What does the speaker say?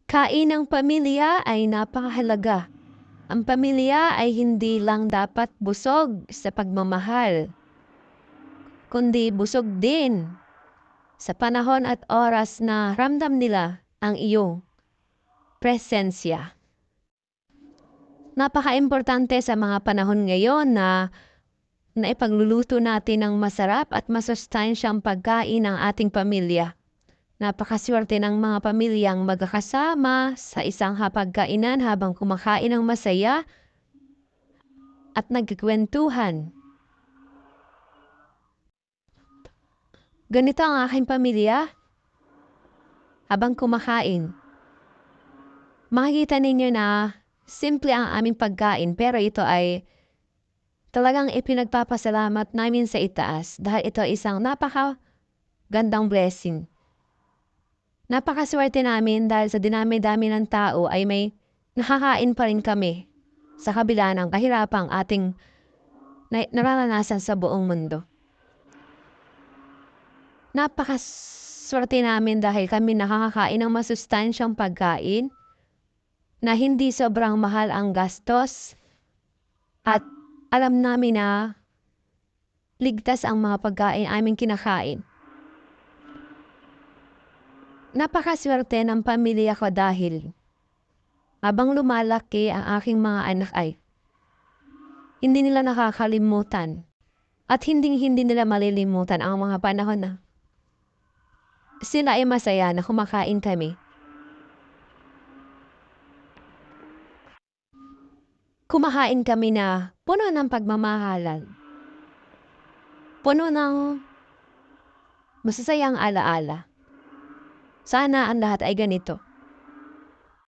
Kain ng pamilya ay napakahalaga. Ang pamilya ay hindi lang dapat busog sa pagmamahal, kundi busog din sa panahon at oras na ramdam nila ang iyong presensya. Napaka-importante sa mga panahon ngayon na naipagluluto natin ng masarap at masustansyang pagkain ng ating pamilya. Napakaswerte ng mga pamilyang magkakasama sa isang hapagkainan habang kumakain ng masaya at nagkikwentuhan. Ganito ang aking pamilya habang kumakain. Makikita ninyo na simple ang aming pagkain pero ito ay talagang ipinagpapasalamat namin sa itaas dahil ito ay isang napakagandang blessing. Napakaswerte namin dahil sa dinami-dami ng tao ay may nakakain pa rin kami sa kabila ng kahirapang ating nararanasan sa buong mundo. Napakaswerte namin dahil kami nakakakain ng masustansyang pagkain na hindi sobrang mahal ang gastos at alam namin na ligtas ang mga pagkain aming kinakain. Napakaswerte ng pamilya ko dahil habang lumalaki ang aking mga anak ay hindi nila nakakalimutan at hindi nila malilimutan ang mga panahon na sila ay masaya na kumakain kami. Kumakain kami na puno ng pagmamahalan, puno ng masasayang alaala. Sana ang lahat ay ganito.